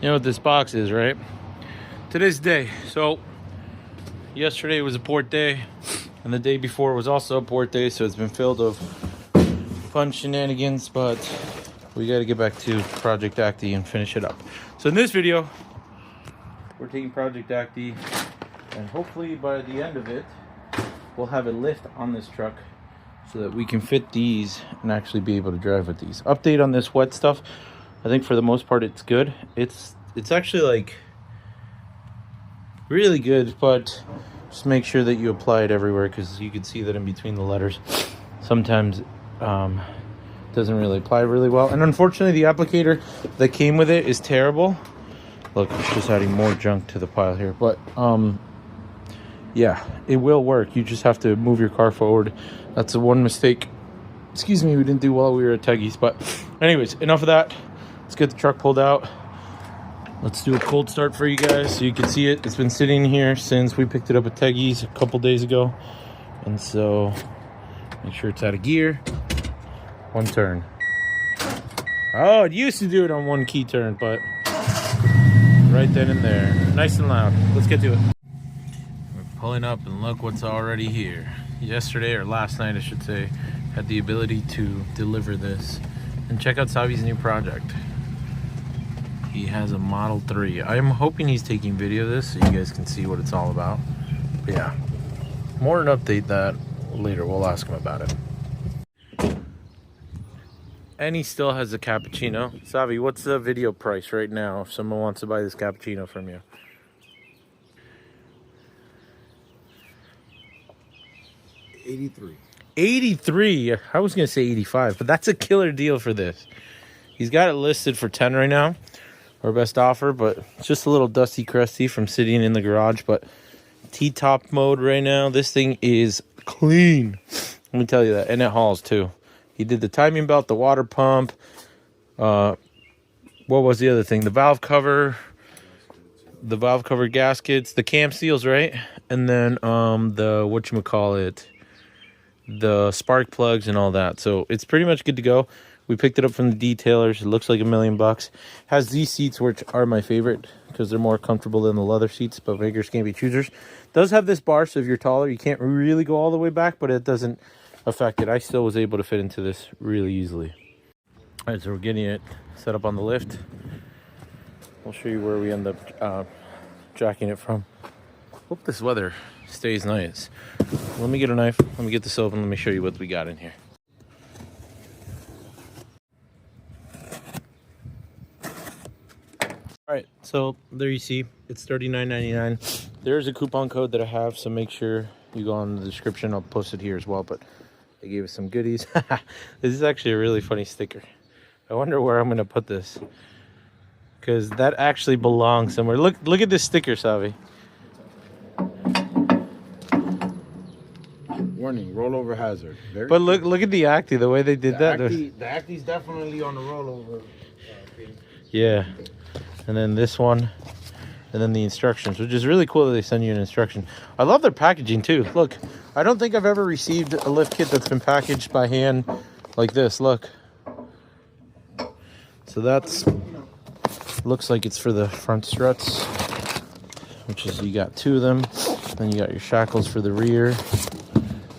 You know what this box is, right? Today's the day. So yesterday was a port day, and the day before was also a port day, so it's been filled of fun shenanigans, but we got to get back to Project Acty and finish it up. So in this video, we're taking Project Acty, and hopefully by the end of it, we'll have a lift on this truck so that we can fit these and actually be able to drive with these. Update on this wet stuff. I think for the most part it's good. It's actually like really good, but just make sure that you apply it everywhere, because you can see that in between the letters sometimes doesn't really apply really well. And unfortunately the applicator that came with it is terrible. Look, it's just adding more junk to the pile here, but yeah, it will work. You just have to move your car forward. That's the one mistake, excuse me, we didn't do while we were at Teggy's. But anyways, enough of that. Let's get the truck pulled out. Let's do a cold start for you guys so you can see it. It's been sitting here since we picked it up at Teggy's a couple days ago. And so make sure it's out of gear. One turn. Oh, it used to do it on one key turn, but right then and there. Nice and loud. Let's get to it. We're pulling up and look what's already here. Yesterday, or last night I should say, had the ability to deliver this. And check out Savi's new project. He has a Model 3. I'm hoping he's taking video of this so you guys can see what it's all about. But yeah, more an update that later. We'll ask him about it. And he still has a cappuccino. Savi, what's the video price right now if someone wants to buy this cappuccino from you? 83. 83. I was gonna say 85, but that's a killer deal for this. He's got it listed for 10 right now, our best offer, but it's just a little dusty crusty from sitting in the garage. But T-top mode right now, this thing is clean, let me tell you that. And it hauls too. He did the timing belt, the water pump, what was the other thing, the valve cover gaskets, the cam seals, right? And then the whatchamacallit, the spark plugs and all that. So it's pretty much good to go. We picked it up from the detailers. It looks like $1 million. Has these seats, which are my favorite because they're more comfortable than the leather seats, but beggars can't be choosers. Does have this bar, so if you're taller you can't really go all the way back, but it doesn't affect it. I still was able to fit into this really easily. All right, so we're getting it set up on the lift. I'll show you where we end up jacking it from. Hope this weather stays nice. Let me get a knife. Let me get this open. Let me show you what we got in here. All right, so there you see, it's $39.99. There's a coupon code that I have, so make sure you go on the description. I'll post it here as well, but they gave us some goodies. This is actually a really funny sticker. I wonder where I'm gonna put this, because that actually belongs somewhere. Look at this sticker, Savi. Warning, rollover hazard. But look at the Acty, the way they did that. The Acty's definitely on the rollover. Yeah. And then this one, and then the instructions, which is really cool that they send you an instruction. I love their packaging too. Look, I don't think I've ever received a lift kit that's been packaged by hand like this. Look. So that's, looks like it's for the front struts, which is, you got 2 of them. Then you got your shackles for the rear.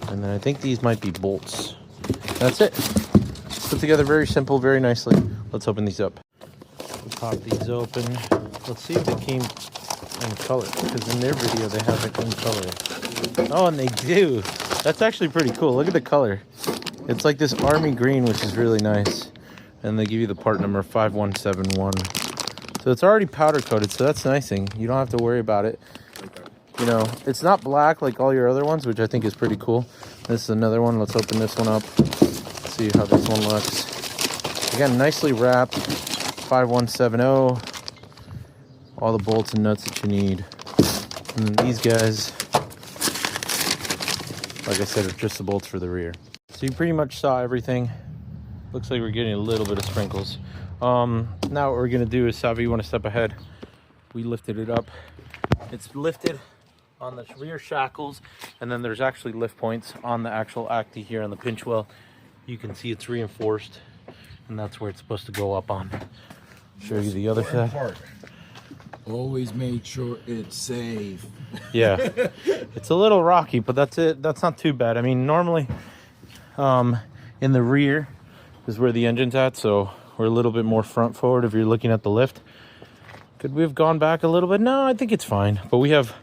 And then I think these might be bolts. That's it. Put together very simple, very nicely. Let's open these up. Pop these open. Let's see if they came in color, because in their video they have it in color. Oh, and they do. That's actually pretty cool. Look at the color. It's like this army green, which is really nice. And they give you the part number 5171. So it's already powder coated, so that's the nice thing. You don't have to worry about it. You know, it's not black like all your other ones, which I think is pretty cool. This is another one. Let's open this one up. See how this one looks. Again, nicely wrapped. 5170. All the bolts and nuts that you need. And these guys, like I said, are just the bolts for the rear. So you pretty much saw everything. Looks like we're getting a little bit of sprinkles. Now what we're gonna do is, Savi, you want to step ahead? We lifted it up. It's lifted on the rear shackles, and then there's actually lift points on the actual Acty here on the pinch well. You can see it's reinforced, and that's where it's supposed to go up on. Show you the other side. Always make sure it's safe. Yeah, it's a little rocky, but that's it. That's not too bad. I mean, normally in the rear is where the engine's at, so we're a little bit more front forward if you're looking at the lift. Could we have gone back a little bit? No, I think it's fine. But we have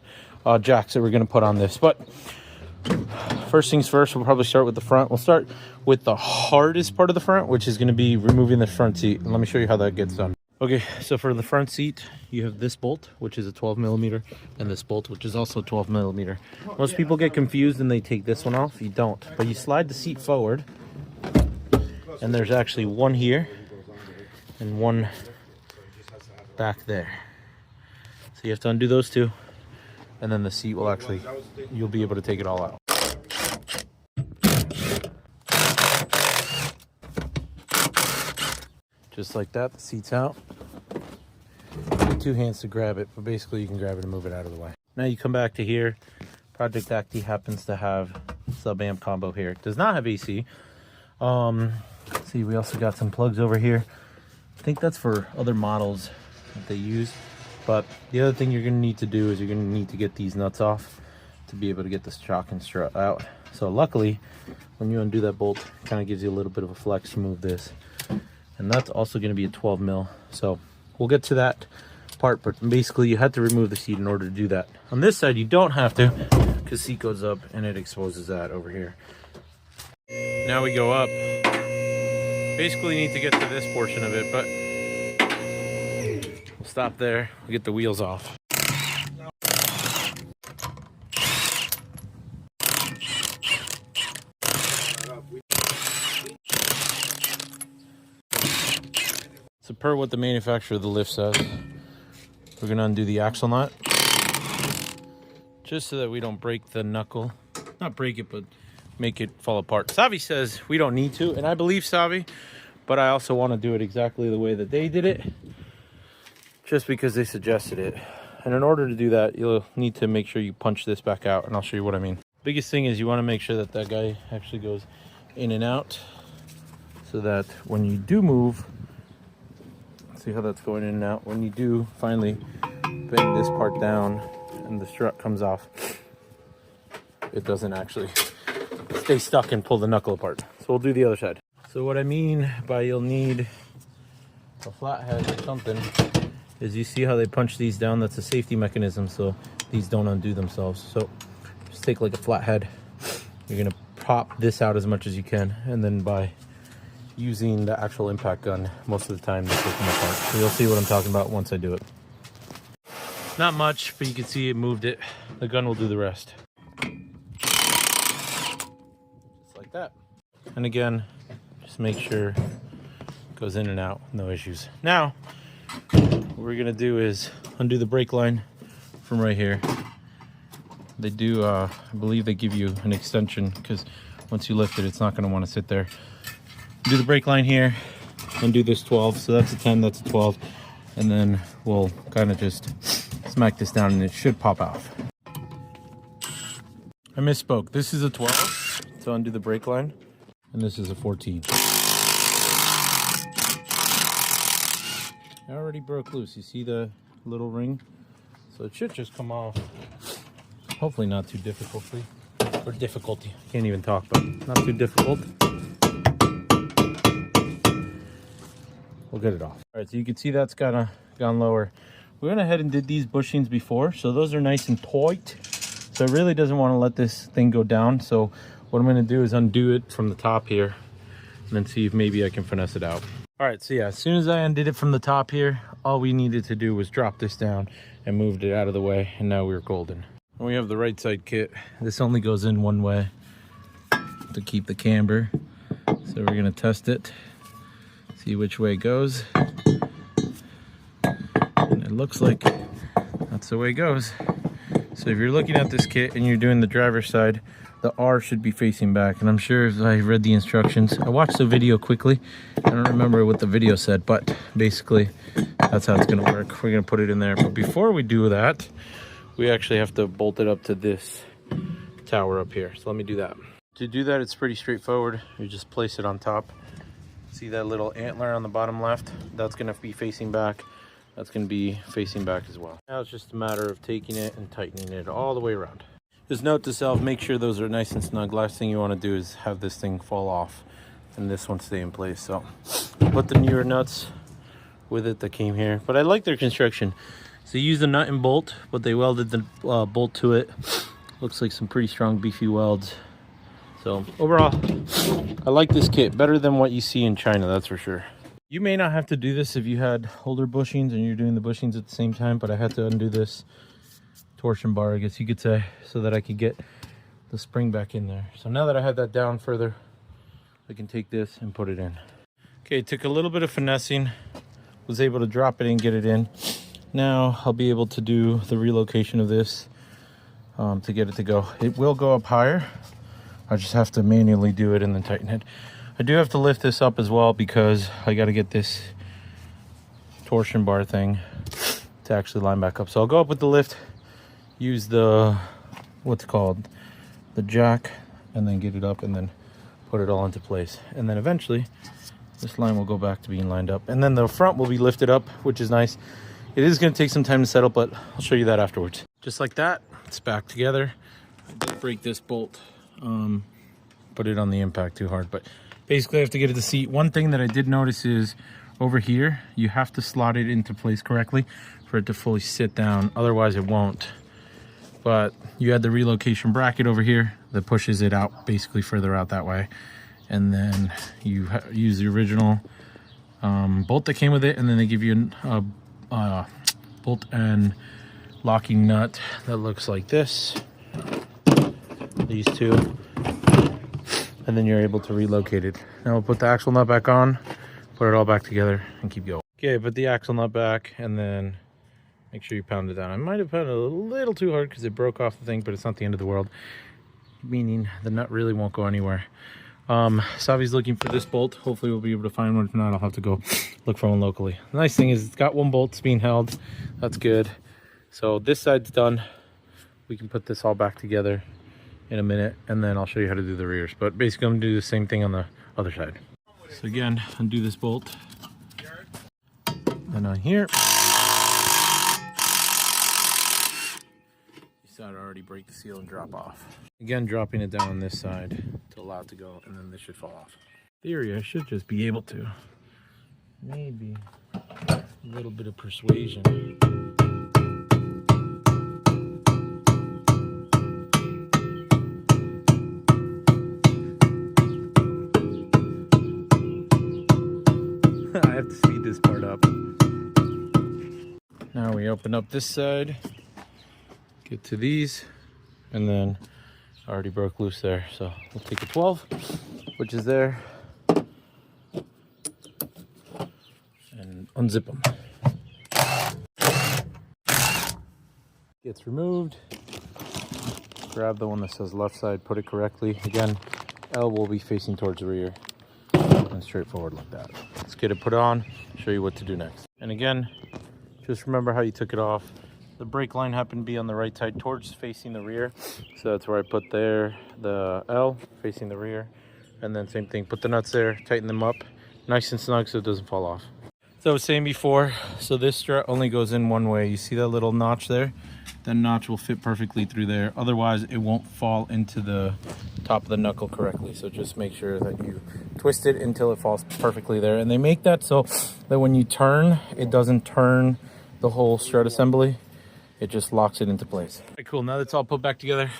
jacks that we're going to put on this. But first things first, we'll probably start with the front. We'll start with the hardest part of the front, which is going to be removing the front seat. And let me show you how that gets done. Okay, so for the front seat, you have this bolt, which is a 12 millimeter, and this bolt, which is also 12 millimeter. Most people get confused and they take this one off. You don't, but you slide the seat forward, and there's actually one here and one back there. So you have to undo those two, and then the seat will actually, you'll be able to take it all out. Just like that, the seat's out. You need two hands to grab it, but basically you can grab it and move it out of the way. Now you come back to here. Project Acty happens to have sub-amp combo here. It does not have AC. See, we also got some plugs over here. I think that's for other models that they use. But the other thing you're going to need to do is you're going to need to get these nuts off to be able to get this shock and strut out. So luckily, when you undo that bolt, it kind of gives you a little bit of a flex to move this. And that's also going to be a 12 mil. So we'll get to that part, but basically you had to remove the seat in order to do that. On this side, you don't have to, because seat goes up and it exposes that over here. Now we go up. Basically need to get to this portion of it, but we'll stop there. We'll get the wheels off. So per what the manufacturer of the lift says, we're going to undo the axle nut just so that we don't break the knuckle. Not break it, but make it fall apart. Savi says we don't need to, and I believe Savi, but I also want to do it exactly the way that they did it, just because they suggested it. And in order to do that, you'll need to make sure you punch this back out, and I'll show you what I mean. Biggest thing is you want to make sure that that guy actually goes in and out, so that when you do move, see how that's going in and out, when you do finally bang this part down and the strut comes off, it doesn't actually stay stuck and pull the knuckle apart. So we'll do the other side. So what I mean by you'll need a flathead or something is, you see how they punch these down? That's a safety mechanism so these don't undo themselves. So just take like a flathead. You're gonna pop this out as much as you can, and then by using the actual impact gun, most of the time they take them apart. So you'll see what I'm talking about once I do it. Not much, but you can see it moved it. The gun will do the rest. Just like that. And again, just make sure it goes in and out, no issues. Now, what we're gonna do is undo the brake line from right here. They do, I believe they give you an extension, because once you lift it, it's not gonna wanna sit there. Do the brake line here, undo this 12, so that's a 10, that's a 12, and then we'll kind of just smack this down and it should pop off. I misspoke. This is a 12 to undo the brake line, and this is a 14. I already broke loose. You see the little ring? So it should just come off. Hopefully not too difficulty. Or difficulty. I can't even talk, but not too difficult. We'll get it off. All right, so you can see that's kind of gone lower. We went ahead and did these bushings before, so those are nice and tight. So it really doesn't want to let this thing go down. So what I'm going to do is undo it from the top here, and then see if maybe I can finesse it out. All right, so yeah, as soon as I undid it from the top here, all we needed to do was drop this down and moved it out of the way, and now we're golden. And we have the right side kit. This only goes in one way to keep the camber. So we're going to test it. See which way it goes, and it looks like that's the way it goes. So if you're looking at this kit and you're doing the driver's side, the R should be facing back, and I'm sure if I read the instructions, I watched the video quickly, I don't remember what the video said, but basically that's how it's going to work. We're going to put it in there, but before we do that, we actually have to bolt it up to this tower up here. So let me do that. To do that, it's pretty straightforward. You just place it on top. See that little antler on the bottom left? That's going to be facing back. that's going to be facing back as well. Now it's just a matter of taking it and tightening it all the way around. Just note to self, make sure those are nice and snug. Last thing you want to do is have this thing fall off and this one stay in place. So put the newer nuts with it that came here, but I like their construction. So they used a nut and bolt, but they welded the bolt to it. Looks like some pretty strong beefy welds. So overall, I like this kit better than what you see in China, that's for sure. You may not have to do this if you had older bushings and you're doing the bushings at the same time, but I had to undo this torsion bar, I guess you could say, so that I could get the spring back in there. So now that I have that down further, I can take this and put it in. Okay, took a little bit of finessing, was able to drop it in, get it in. Now I'll be able to do the relocation of this to get it to go. It will go up higher. I just have to manually do it and then tighten it. I do have to lift this up as well because I got to get this torsion bar thing to actually line back up. So I'll go up with the lift, use the, what's called, the jack, and then get it up and then put it all into place. And then eventually this line will go back to being lined up. And then the front will be lifted up, which is nice. It is going to take some time to settle, but I'll show you that afterwards. Just like that, it's back together. I did break this bolt, put it on the impact too hard, but basically I have to get it to seat. One thing that I did notice is over here, you have to slot it into place correctly for it to fully sit down. Otherwise it won't. But you had the relocation bracket over here that pushes it out basically further out that way. And then you use the original bolt that came with it, and then they give you a bolt and locking nut that looks like this. These two. And then you're able to relocate it. Now we'll put the axle nut back on, put it all back together, and keep going. Okay, put the axle nut back, and then make sure you pound it down. I might have pounded a little too hard because it broke off the thing, but it's not the end of the world. Meaning the nut really won't go anywhere. Savi's looking for this bolt. Hopefully we'll be able to find one. If not, I'll have to go look for one locally. The nice thing is it's got one bolt being held. That's good. So this side's done. We can put this all back together in a minute, and then I'll show you how to do the rears. But basically I'm gonna do the same thing on the other side. So again, undo this bolt. And on here, you saw it already break the seal and drop off. Again, dropping it down on this side to allow it to go, and then this should fall off. In theory, I should just be able to. Maybe a little bit of persuasion. I have to speed this part up. Now we open up this side, get to these, and then I already broke loose there. So we'll take a 12, which is there, and unzip them. Gets removed. Grab the one that says left side, put it correctly. Again, L will be facing towards the rear and straightforward like that. Let's get it put on, show you what to do next. And again, just remember how you took it off. The brake line happened to be on the right side towards facing the rear. So that's where I put there, the L facing the rear. And then same thing, put the nuts there, tighten them up, nice and snug so it doesn't fall off. So I was saying before, so this strut only goes in one way. You see that little notch there? That notch will fit perfectly through there. Otherwise, it won't fall into the top of the knuckle correctly. So just make sure that you twist it until it falls perfectly there. And they make that so that when you turn, it doesn't turn the whole strut assembly. It just locks it into place. Okay, cool, now that's all put back together.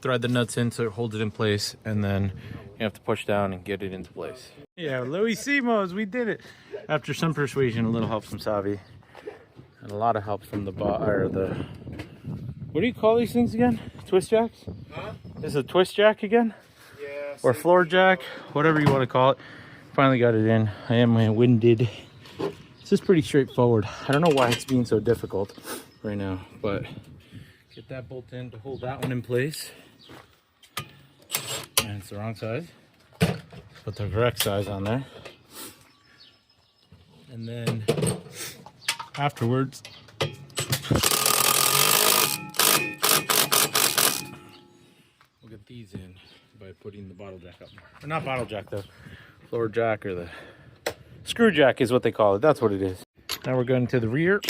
Thread the nuts in so it holds it in place, and then you have to push down and get it into place. Yeah, Louis Simos, we did it. After some persuasion, a little help from Savi, and a lot of help from the what do you call these things again? Twist jacks? Huh? Is it a twist jack again? Yeah. Or floor jack, whatever you want to call it. Finally got it in. I am winded. This is pretty straightforward. I don't know why it's being so difficult right now, but get that bolt in to hold that one in place. And it's the wrong size. Put the correct size on there. And then afterwards, we'll get these in by putting the bottle jack up. Or not bottle jack, the floor jack, or the screw jack is what they call it. That's what it is. Now we're going to the rear.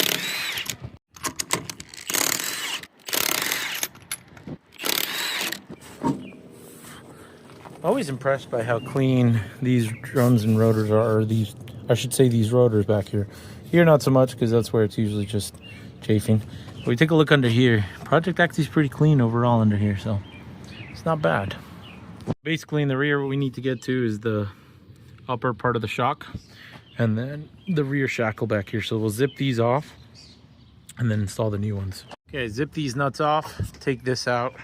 Always impressed by how clean these drums and rotors are, or these, I should say these rotors back here. Here not so much because that's where it's usually just chafing. But we take a look under here. Project Acty is pretty clean overall under here, so it's not bad. Basically in the rear, what we need to get to is the upper part of the shock and then the rear shackle back here. So we'll zip these off and then install the new ones. Okay, zip these nuts off, take this out.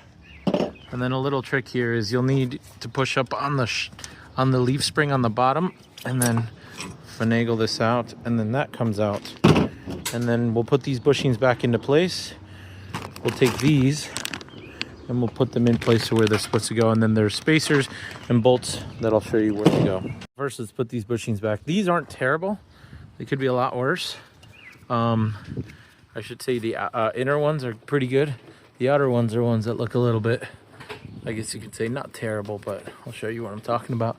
And then a little trick here is you'll need to push up on the leaf spring on the bottom and then finagle this out, and then that comes out. And then we'll put these bushings back into place. We'll take these and we'll put them in place to where they're supposed to go. And then there's spacers and bolts that I'll show you where to go. First, let's put these bushings back. These aren't terrible. They could be a lot worse. I should say the inner ones are pretty good. The outer ones are ones that look a little bit, I guess you could say, not terrible, but I'll show you what I'm talking about.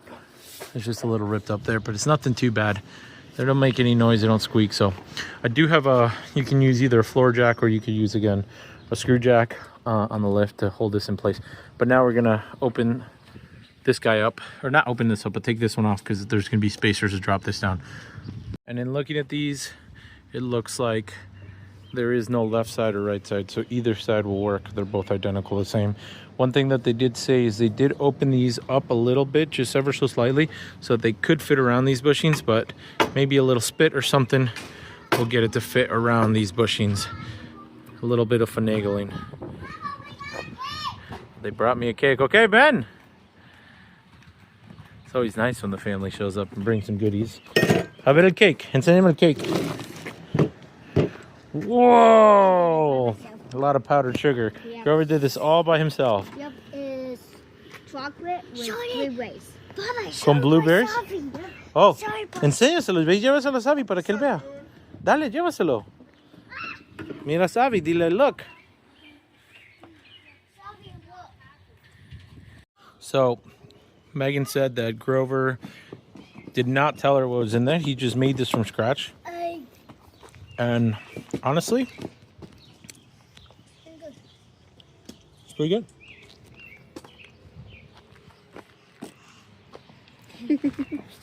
It's just a little ripped up there, but it's nothing too bad. They don't make any noise, they don't squeak. So I do have you can use either a floor jack or you could use, again, a screw jack on the lift to hold this in place. But now we're gonna open this guy up, or not open this up, but take this one off because there's gonna be spacers to drop this down. And in looking at these, it looks like there is no left side or right side, so either side will work. They're both identical, the same. One thing that they did say is they did open these up a little bit, just ever so slightly, so that they could fit around these bushings, but maybe a little spit or something will get it to fit around these bushings. A little bit of finagling. They brought me a cake. Okay, Ben? It's always nice when the family shows up and brings some goodies. A ver el cake. Enséñame el cake. Whoa! A lot of powdered sugar. Yeah. Grover did this all by himself. Yep, it's chocolate with blueberries. Con blueberries? Oh, Sorry, enséñaselo. Ve y llévaselo a Savi para que él vea. Dale, llévaselo. Mira, Savi, dile, look. So, Megan said that Grover did not tell her what was in there. He just made this from scratch. And honestly, it's pretty good.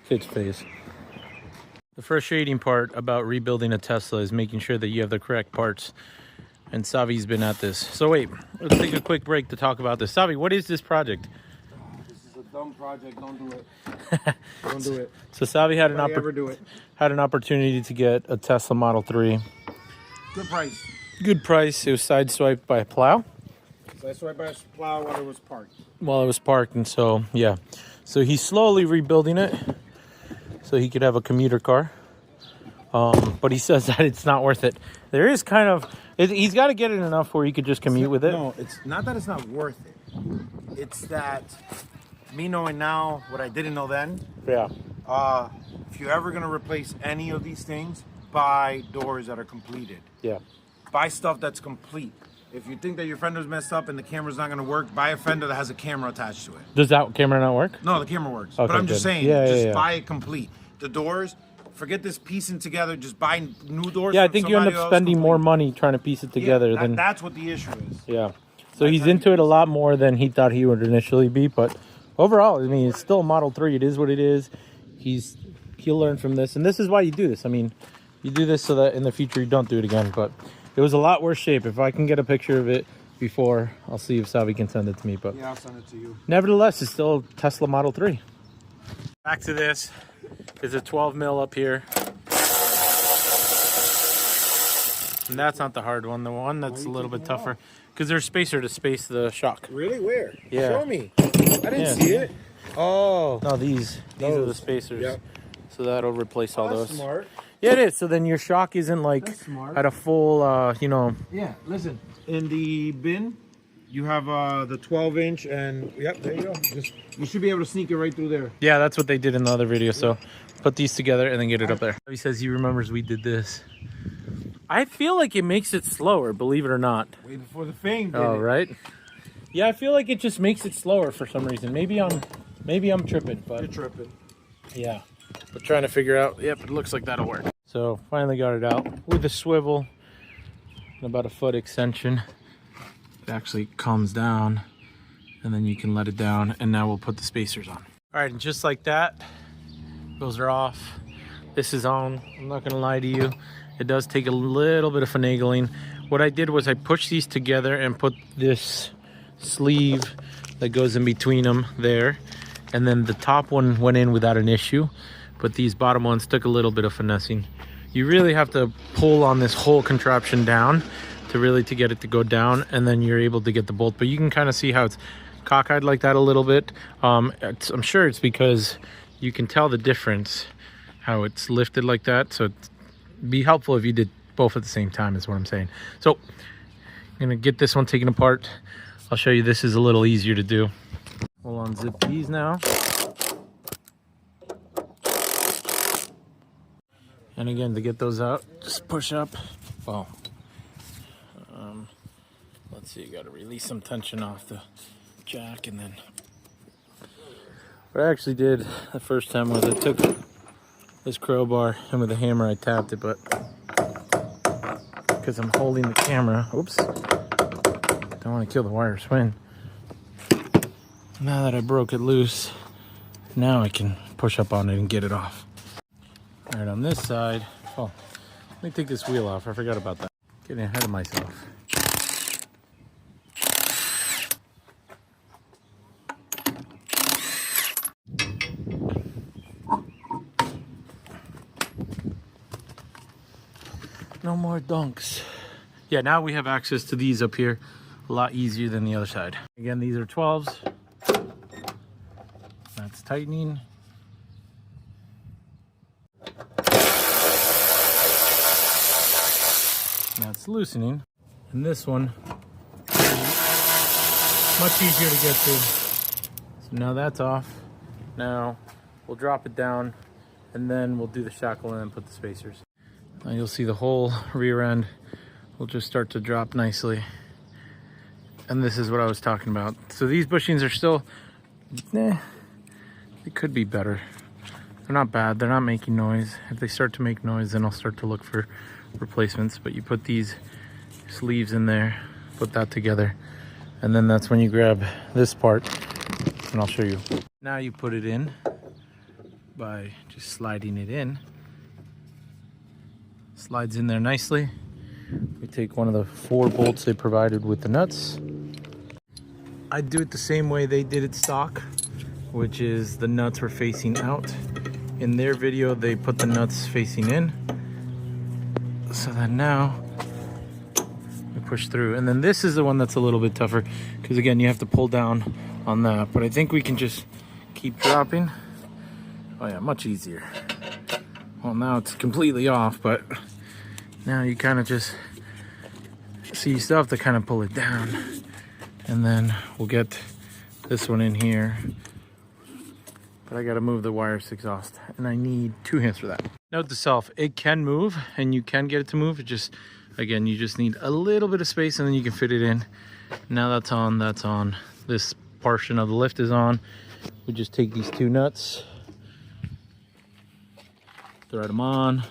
Kid's face. The frustrating part about rebuilding a Tesla is making sure that you have the correct parts. And Savi's been at this. So wait, let's take a quick break to talk about this. Savi, what is this project? This is a dumb project. Don't do it. Don't do it. So Savi had an opportunity to get a Tesla Model 3. Good price. Good price. It was sideswiped by a plow. Sideswiped by a plow while it was parked. While it was parked, and so yeah. So he's slowly rebuilding it so he could have a commuter car. But he says that it's not worth it. There is kind of, he's got to get it enough where he could just commute with it. No, it's not that it's not worth it. It's that me knowing now what I didn't know then. Yeah. If you're ever gonna replace any of these things, buy doors that are completed. Yeah. Buy stuff that's complete. If you think that your fender's messed up and the camera's not gonna work, buy a fender that has a camera attached to it. Does that camera not work? No, the camera works. Okay, but I'm just good. saying, Yeah, just yeah. buy it complete. The doors, forget this piecing together. Just buy new doors. Yeah, I from think you end somebody up else spending more complete. money trying to piece it together Yeah, than. that's what the issue is. Yeah. So he's into it a lot more than he thought he would initially be, but overall, I mean, it's still a Model 3. It is what it is. He'll learn from this, and this is why you do this. I mean, you do this so that in the future you don't do it again. But it was a lot worse shape. If I can get a picture of it before, I'll see if Savi can send it to me. But Yeah, I'll send it to you. nevertheless, it's still a Tesla Model 3. Back to this. There's a 12 mil up here. And that's not the hard one. The one that's a little bit tougher, because there's spacer to space the shock. Really? Where? Yeah. Show me. I didn't see it. Oh. No, these are the Those. spacers. Yep. So that'll replace all That's those. smart. Yeah, it is. So then your shock isn't like That's smart. at a full, Yeah, listen. In the bin, you have the 12-inch, and yep, there you go. You should be able to sneak it right through there. Yeah, that's what they did in the other video. So put these together and then get it up there. He says he remembers we did this. I feel like it makes it slower, believe it or not. Way before the fame did Oh, it. right? Yeah, I feel like it just makes it slower for some reason. Maybe I'm tripping, You're but tripping. yeah. But trying to figure out, yep, it looks like that'll work. So finally got it out with a swivel and about a foot extension. It actually comes down and then you can let it down, and now we'll put the spacers on. All right, and just like that, those are off. This is on. I'm not gonna lie to you, it does take a little bit of finagling. What I did was I pushed these together and put this sleeve that goes in between them there, and then the top one went in without an issue, but these bottom ones took a little bit of finessing. You really have to pull on this whole contraption down to get it to go down, and then you're able to get the bolt. But you can kind of see how it's cockeyed like that a little bit. I'm sure it's because you can tell the difference how it's lifted like that. So it'd be helpful if you did both at the same time, is what I'm saying. So I'm gonna get this one taken apart. I'll show you. This is a little easier to do. We'll unzip these now. And again, to get those out, just push up. Well, let's see, you gotta release some tension off the jack, and then what I actually did the first time was I took this crowbar and with a hammer I tapped it, but because I'm holding the camera, oops, don't want to kill the wire swing. Now that I broke it loose, now I can push up on it and get it off. All right, on this side, oh, let me take this wheel off. I forgot about that. Getting ahead of myself. No more dunks. Yeah, now we have access to these up here a lot easier than the other side. Again, these are 12s. That's tightening. That's loosening. And this one, much easier to get to. So now that's off. Now we'll drop it down, and then we'll do the shackle and then put the spacers. Now you'll see the whole rear end will just start to drop nicely. And this is what I was talking about. So these bushings are still, they could be better. They're not bad, they're not making noise. If they start to make noise, then I'll start to look for replacements. But you put these sleeves in there, put that together, and then that's when you grab this part, and I'll show you. Now you put it in by just sliding it in. Slides in there nicely. We take one of the 4 bolts they provided with the nuts. I do it the same way they did it stock, which is the nuts were facing out. In their video, they put the nuts facing in. So then now we push through. And then this is the one that's a little bit tougher, because again, you have to pull down on that. But I think we can just keep dropping. Oh yeah, much easier. Well, now it's completely off, but now you kind of just see, you still have to kind of pull it down. And then we'll get this one in here. But I gotta move the wires exhaust, and I need 2 hands for that. Note to self, it can move and you can get it to move. It just, again, you just need a little bit of space and then you can fit it in. Now that's on, that's on. This portion of the lift is on. We just take these 2 nuts, thread them on,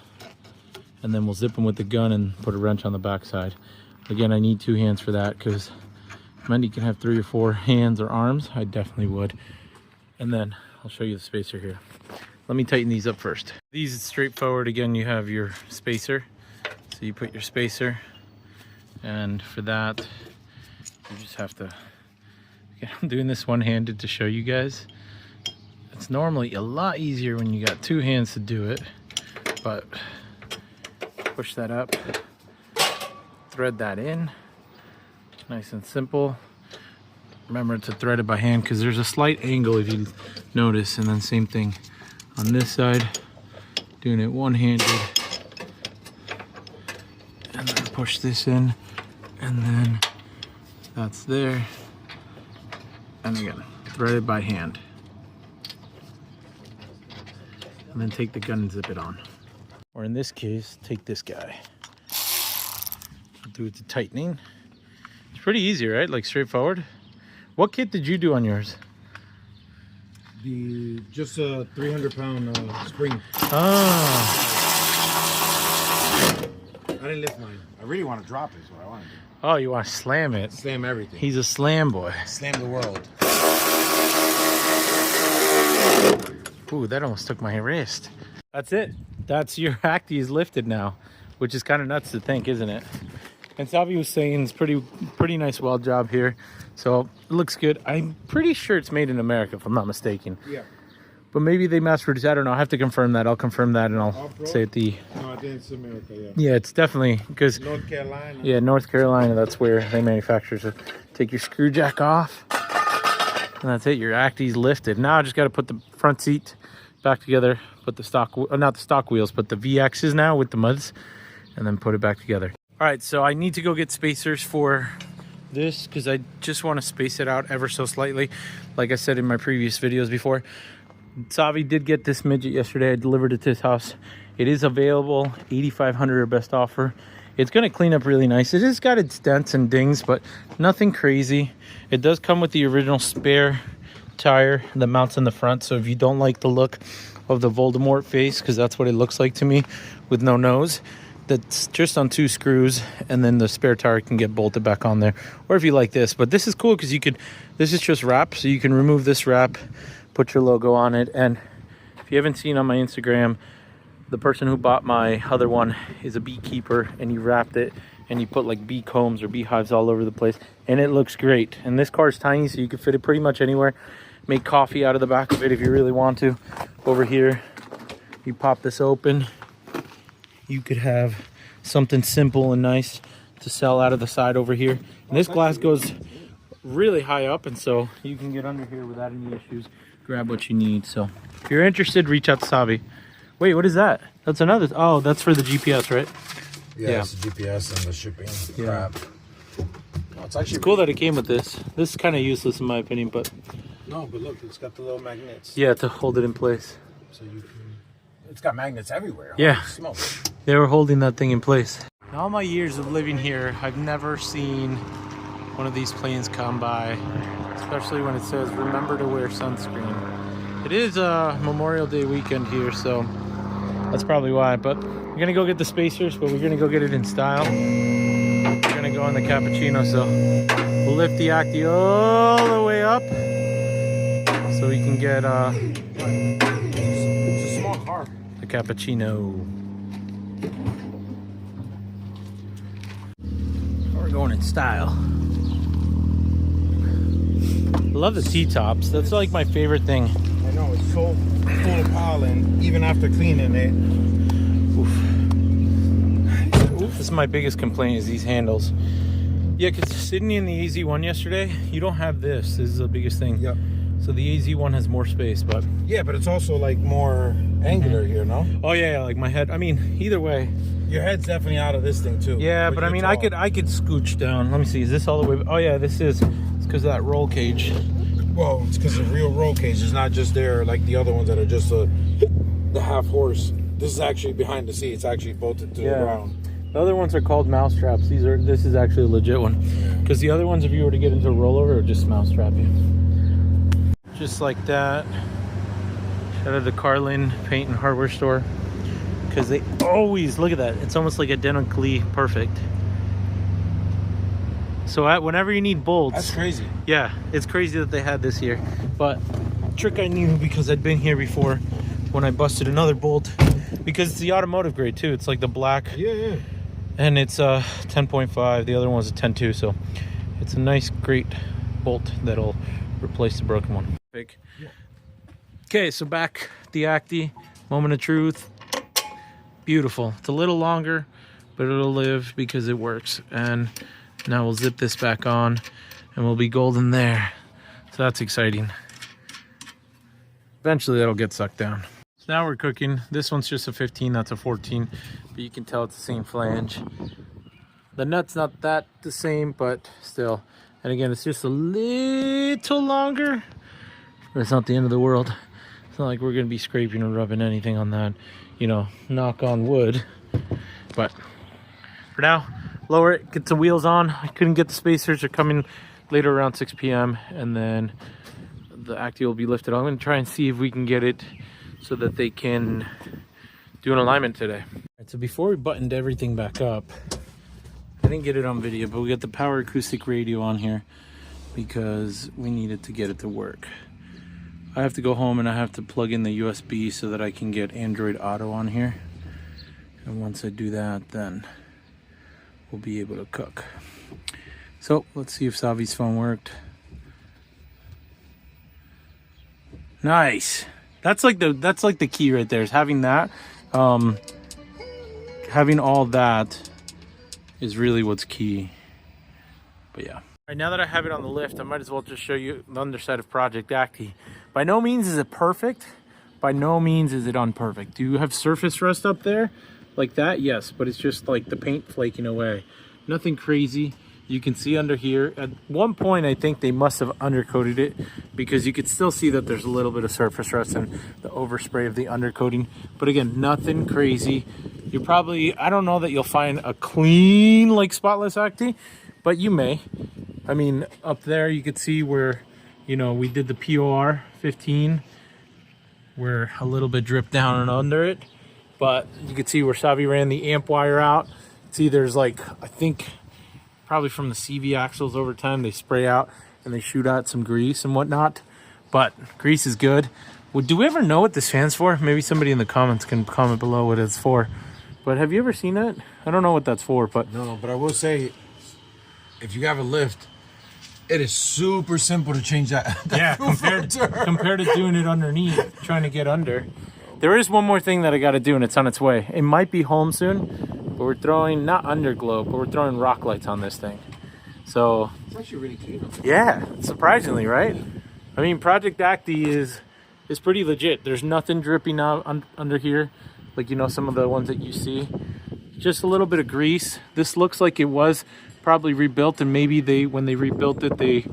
and then we'll zip them with the gun and put a wrench on the back side. Again, I need 2 hands for that, because Mendy can have 3 or 4 hands or arms. I definitely would. And then I'll show you the spacer here. Let me tighten these up first. These, it's straightforward. Again, you have your spacer. So you put your spacer, and for that, you just have to, again, I'm doing this one-handed to show you guys. It's normally a lot easier when you got 2 hands to do it, but push that up, thread that in, nice and simple. Remember to thread it by hand, because there's a slight angle if you notice. And then same thing on this side, doing it one-handed, and then push this in, and then that's there, and again, thread it by hand, and then take the gun and zip it on. Or in this case, take this guy, do it to tightening. It's pretty easy, right? Like straightforward. What kit did you do on yours? Just a 300-pound spring. Ah. I didn't lift mine. I really want to drop it, is what I want to do. Oh, you want to slam it? Slam everything. He's a slam boy. Slam the world. Ooh, that almost took my wrist. That's it. That's your Acty is lifted now, which is kind of nuts to think, isn't it? And Savi was saying it's pretty nice weld job here. So it looks good. I'm pretty sure it's made in America, if I'm not mistaken. Yeah. But maybe they mass produced. I don't know. I have to confirm that. I'll confirm that and I'll Offroad? say it the... No, I think it's America, yeah. Yeah, it's definitely because... North Carolina. Yeah, North Carolina. That's where they manufacture. So take your screw jack off. And that's it. Your Acty's lifted. Now I just got to put the front seat back together. Put the stock... not the stock wheels, but the VXs now with the muds. And then put it back together. All right, so I need to go get spacers for this because I just want to space it out ever so slightly. Like I said in my previous videos before. Savi did get this midget yesterday. I delivered it to his house. It is available, $8,500 or best offer. It's going to clean up really nice. It has got its dents and dings, but nothing crazy. It does come with the original spare tire that mounts in the front. So if you don't like the look of the Voldemort face, because that's what it looks like to me with no nose, that's just on 2 screws, and then the spare tire can get bolted back on there. Or if you like this, but this is cool because you could, this is just wrap, so you can remove this wrap, put your logo on it. And if you haven't seen on my Instagram, the person who bought my other one is a beekeeper, and he wrapped it and he put like bee combs or beehives all over the place, and it looks great. And this car is tiny, so you can fit it pretty much anywhere. Make coffee out of the back of it if you really want to. Over here, you pop this open. You could have something simple and nice to sell out of the side over here. And this glass goes really high up, and so you can get under here without any issues. Grab what you need. So if you're interested, reach out to Savi. Wait, what is that? That's another. Oh, that's for the GPS, right? Yeah, it's the GPS and the shipping. Yeah. Crap. No, it's actually Cool that it came with this. This is kind of useless in my opinion, but no, but look, it's got the little magnets. yeah, to hold it in place. So you can. It's got magnets everywhere. Yeah. Holy smokes. They were holding that thing in place. In all my years of living here, I've never seen one of these planes come by, especially when it says remember to wear sunscreen. It is a Memorial Day weekend here, so that's probably why. But we're gonna go get the spacers, but we're gonna go get it in style. We're gonna go on the cappuccino, so we'll lift the Acty all the way up so we can get It's a small car. the cappuccino. We're going in style. I love the T-tops. That's like my favorite thing. I know, it's so full of pollen, even after cleaning it. Oof. This is my biggest complaint is these handles. Yeah, because sitting in the AZ1 yesterday, you don't have this. This is the biggest thing. Yep. So the AZ1 has more space, but... Yeah, but it's also like more angular here, no? Oh yeah, like my head. I mean, either way. Your head's definitely out of this thing too. Yeah, but I mean, I could scooch down. Let me see. Is this all the way? Oh yeah, this is. It's because of that roll cage. Well, it's because the real roll cage is not just there like the other ones that are just the half horse. This is actually behind the seat. It's actually bolted to the ground. The other ones are called mouse traps. This is actually a legit one. Because the other ones, if you were to get into a rollover, would just mouse trap you. Just like that. Shout out to Carlin Paint and Hardware Store. Because they always, look at that. It's almost like identically perfect. So whenever you need bolts. That's crazy. Yeah, it's crazy that they had this here. But trick I knew because I'd been here before when I busted another bolt. Because it's the automotive grade too. It's like the black. Yeah. And it's 10.5. The other one's a 10.2. So it's a nice, great bolt that'll replace the broken one. Big. Yeah. Okay, so back the Acty. Moment of truth. Beautiful. It's a little longer, but it'll live because it works. And now we'll zip this back on and we'll be golden there. So that's exciting. Eventually that'll get sucked down. So now we're cooking. This one's just a 15, that's a 14, but you can tell it's the same flange. The nut's not that the same, but still. And again, it's just a little longer, but it's not the end of the world. It's not like we're gonna be scraping or rubbing anything on that, you know, knock on wood. But for now, lower it, get the wheels on. I couldn't get the spacers, they're coming later around 6 p.m. and then the Acty will be lifted. I'm gonna try and see if we can get it so that they can do an alignment today. So before we buttoned everything back up, I didn't get it on video, but we got the power acoustic radio on here because we needed to get it to work. I have to go home and I have to plug in the USB so that I can get Android Auto on here. And once I do that, then we'll be able to cook. So let's see if Savi's phone worked. Nice. That's like the key right there, is having that. Having all that is really what's key. But yeah. All right, now that I have it on the lift, I might as well just show you the underside of Project Acty. By no means is it perfect. By no means is it unperfect. Do you have surface rust up there like that? Yes, but it's just like the paint flaking away. Nothing crazy. You can see under here. At one point, I think they must have undercoated it because you could still see that there's a little bit of surface rust and the overspray of the undercoating. But again, nothing crazy. You probably, I don't know that you'll find a clean, like spotless Acty, but you may. I mean, up there you could see where, you know, we did the POR 15, where a little bit dripped down and under it. But you could see where Savi ran the amp wire out. See, there's like, I think, probably from the CV axles over time, they spray out and they shoot out some grease and whatnot. But grease is good. Well, do we ever know what this stands for? Maybe somebody in the comments can comment below what it's for. But have you ever seen it? I don't know what that's for, but... No, but I will say, if you have a lift, it is super simple to change that. Yeah, compared to doing it underneath, trying to get under. There is one more thing that I got to do, and it's on its way. It might be home soon. But we're throwing, not underglow, but we're throwing rock lights on this thing. So, it's actually really clean. Yeah, surprisingly, right? I mean, Project Acty is pretty legit. There's nothing dripping out under here, like, you know, some of the ones that you see. Just a little bit of grease. This looks like it was probably rebuilt, and maybe when they rebuilt it, they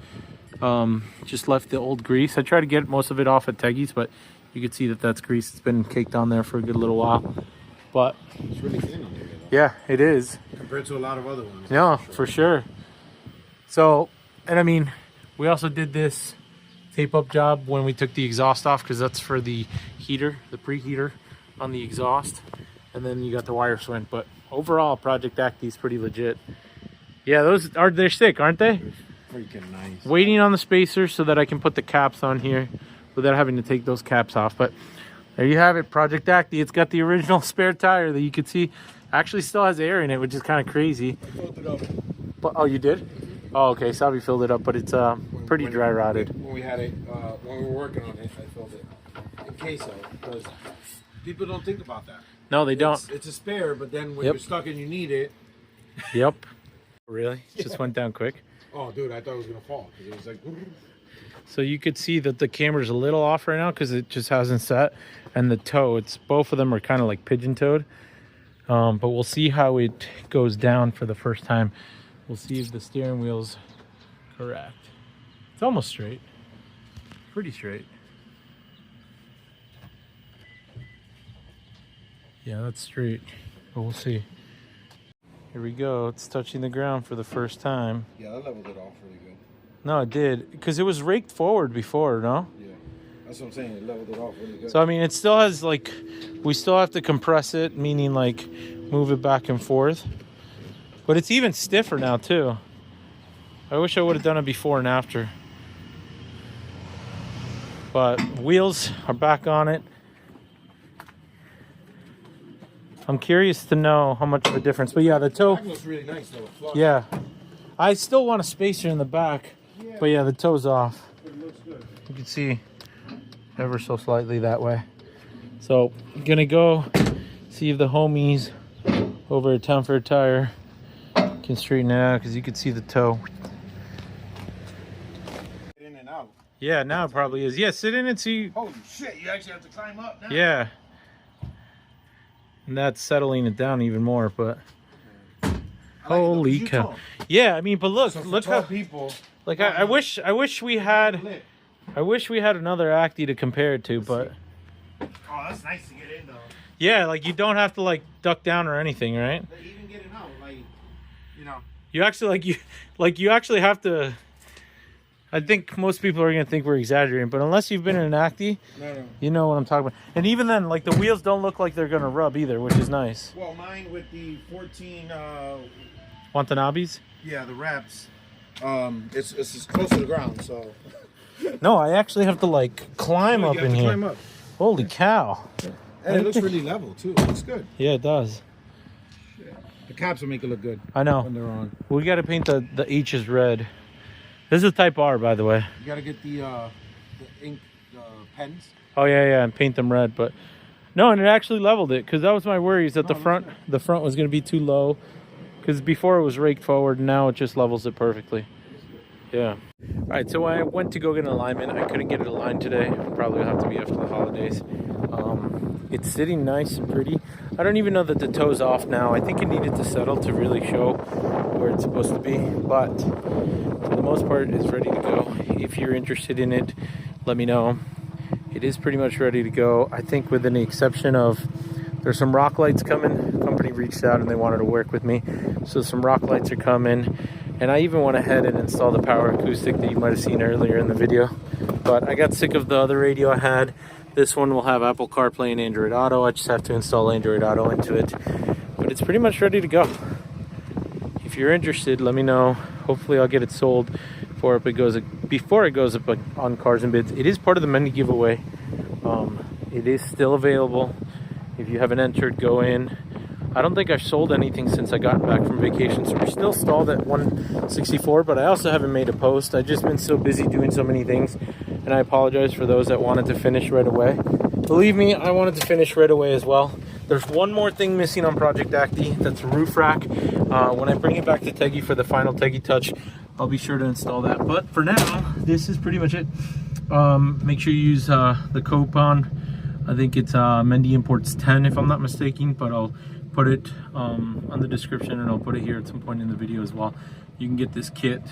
just left the old grease. I tried to get most of it off at Teggy's, but you can see that that's grease. It's been caked on there for a good little while. But it's really clean on there, though. Yeah, it is. Compared to a lot of other ones. No, for sure. So, and I mean, we also did this tape up job when we took the exhaust off, because that's for the heater, the preheater on the exhaust. And then you got the wire swing. But overall, Project Acty is pretty legit. Yeah, they're sick, aren't they? They're freaking nice. Waiting on the spacers so that I can put the caps on here without having to take those caps off. But there you have it, Project Acty. It's got the original spare tire that you could see. Actually still has air in it, which is kind of crazy. I filled it up. But, oh, you did? Oh, okay. Savi filled it up, but it's pretty dry rotted. When we had it, when we were working on it, I filled it in queso, because people don't think about that. No, they don't. It's a spare, but then when you're stuck and you need it. Yep. Really? It just went down quick. Oh, dude, I thought it was gonna fall because it was like. So you could see that the camera's a little off right now because it just hasn't set, and the toe, both of them are kind of like pigeon-toed. But we'll see how it goes down for the first time. We'll see if the steering wheel's correct. It's almost straight. Pretty straight. Yeah, that's straight. But we'll see. Here we go. It's touching the ground for the first time. Yeah, that leveled it off really good. No, it did. Because it was raked forward before, no? Yeah. That's what I'm saying. It leveled it off really good. So, I mean, it still has, like, we still have to compress it, meaning, like, move it back and forth. But it's even stiffer now, too. I wish I would have done it before and after. But wheels are back on it. I'm curious to know how much of a difference. But, yeah, the toe... That looks really nice, though. Flush. Yeah. I still want a spacer in the back. Yeah. But, yeah, the toe's off. It looks good. You can see ever so slightly that way. So I'm gonna go see if the homies over at Town Fair Tire can straighten it out, because you can see the toe. In and out. Yeah, now it probably is. Yeah, sit in and see. Holy shit, you actually have to climb up now. Yeah. And that's settling it down even more, but holy cow. Yeah, I mean, but look, so look how people. Like I wish we had another Acty to compare it to, but oh, that's nice to get in though. Yeah, like you don't have to like duck down or anything, right? Even getting out, like, you know. You actually you actually have to. I think most people are going to think we're exaggerating, but unless you've been in an Acty, No. you know what I'm talking about. And even then, like, the wheels don't look like they're going to rub either, which is nice. Well, mine with the 14... Watanabes? Yeah, the wraps. It's close to the ground, so... No, I actually have to, like, climb up in here. Climb up. Holy cow. And it looks really level, too. It looks good. Yeah, it does. The caps will make it look good. I know. When they're on. We got to paint the H's red. This is Type R, by the way. You got to get the ink pens. Oh, yeah, and paint them red. But no, and it actually leveled it, because that was my worry, is that the front was going to be too low. Because before it was raked forward, and now it just levels it perfectly. Yeah. All right, so I went to go get an alignment. I couldn't get it aligned today. Probably will have to be after the holidays. It's sitting nice and pretty. I don't even know that the toe's off now. I think it needed to settle to really show where it's supposed to be. But for the most part, it's ready to go. If you're interested in it, let me know. It is pretty much ready to go. I think with the exception of there's some rock lights coming. The company reached out and they wanted to work with me. So some rock lights are coming. And I even went ahead and installed the power acoustic that you might have seen earlier in the video. But I got sick of the other radio I had. This one will have Apple CarPlay and Android Auto. I just have to install Android Auto into it. But it's pretty much ready to go. If you're interested, let me know. Hopefully I'll get it sold before it goes up on Cars and Bids. It is part of the Mendy giveaway. It is still available. If you haven't entered, go in. I don't think I've sold anything since I got back from vacation, so we're still stalled at 164, but I also haven't made a post. I've just been so busy doing so many things, and I apologize for those that wanted to finish right away. Believe me, I wanted to finish right away as well. There's one more thing missing on Project Acty, that's a roof rack. When I bring it back to Teggy for the final Teggy touch, I'll be sure to install that. But for now, this is pretty much it. Make sure you use the coupon. I think it's Mendy Imports 10 if I'm not mistaken, but I'll put it on the description, and I'll put it here at some point in the video as well. You can get this kit,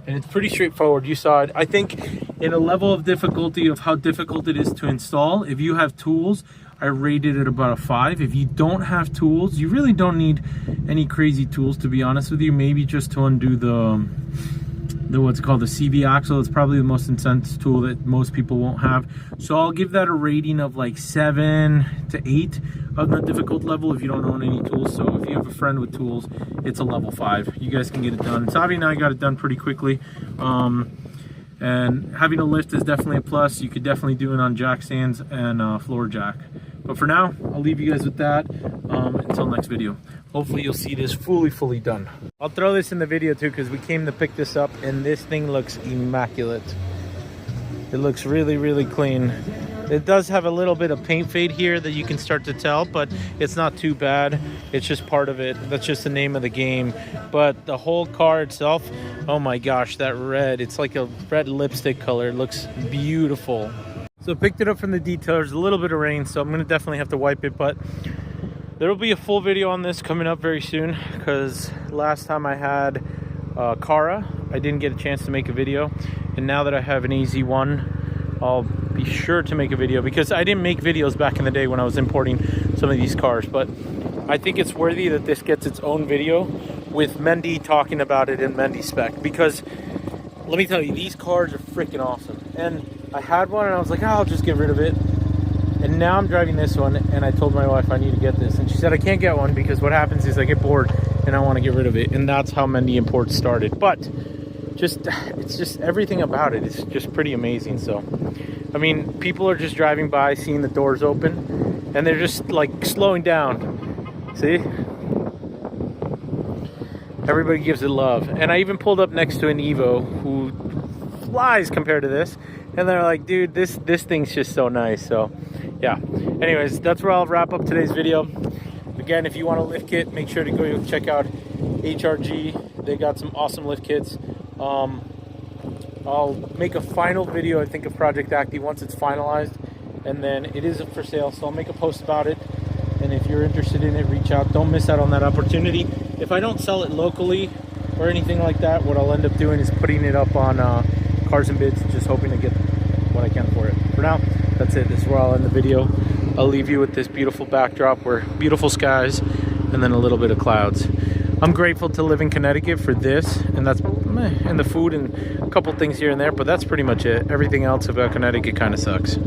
and it's pretty straightforward. You saw it. I think in a level of difficulty of how difficult it is to install, if you have tools, I rated it about a 5. If you don't have tools, you really don't need any crazy tools, to be honest with you. Maybe just to undo the what's called the CV axle. It's probably the most intense tool that most people won't have. So I'll give that a rating of like 7 to 8 on the difficult level if you don't own any tools. So if you have a friend with tools, it's a level 5. You guys can get it done. Savi and I got it done pretty quickly. And having a lift is definitely a plus. You could definitely do it on jack stands and floor jack. But for now, I'll leave you guys with that. Until next video. Hopefully you'll see this fully done. I'll throw this in the video too, because we came to pick this up and this thing looks immaculate. It looks really clean. It does have a little bit of paint fade here that you can start to tell, but it's not too bad. It's just part of it. That's just the name of the game. But the whole car itself, oh my gosh, that red, it's like a red lipstick color. It looks beautiful. So picked it up from the detailer. There's a little bit of rain, so I'm gonna definitely have to wipe it, but there will be a full video on this coming up very soon, because last time I had Cara, I didn't get a chance to make a video, and now that I have an AZ1, I'll be sure to make a video, because I didn't make videos back in the day when I was importing some of these cars. But I think it's worthy that this gets its own video with Mendy talking about it in Mendy spec, because let me tell you, these cars are freaking awesome. And I had one and I was like, oh, I'll just get rid of it. And now I'm driving this one, and I told my wife I need to get this, and she said I can't get one because what happens is I get bored and I want to get rid of it. And that's how Mendy Imports started. But it's just everything about it is just pretty amazing. So I mean, people are just driving by, seeing the doors open, and they're just like slowing down. See, everybody gives it love. And I even pulled up next to an Evo who flies compared to this, and they're like, dude, this thing's just so nice. So yeah, anyways, that's where I'll wrap up today's video. Again, if you want a lift kit, make sure to go check out HRG. They got some awesome lift kits. I'll make a final video, I think, of Project Acty once it's finalized, and then it is up for sale, so I'll make a post about it. And if you're interested in it, reach out. Don't miss out on that opportunity. If I don't sell it locally or anything like that, what I'll end up doing is putting it up on Cars and Bids, just hoping to get what I can for it. For now, that's it. This is where I'll end the video. I'll leave you with this beautiful backdrop where beautiful skies and then a little bit of clouds. I'm grateful to live in Connecticut for this, and that's and the food and a couple things here and there, but that's pretty much it. Everything else about Connecticut kind of sucks.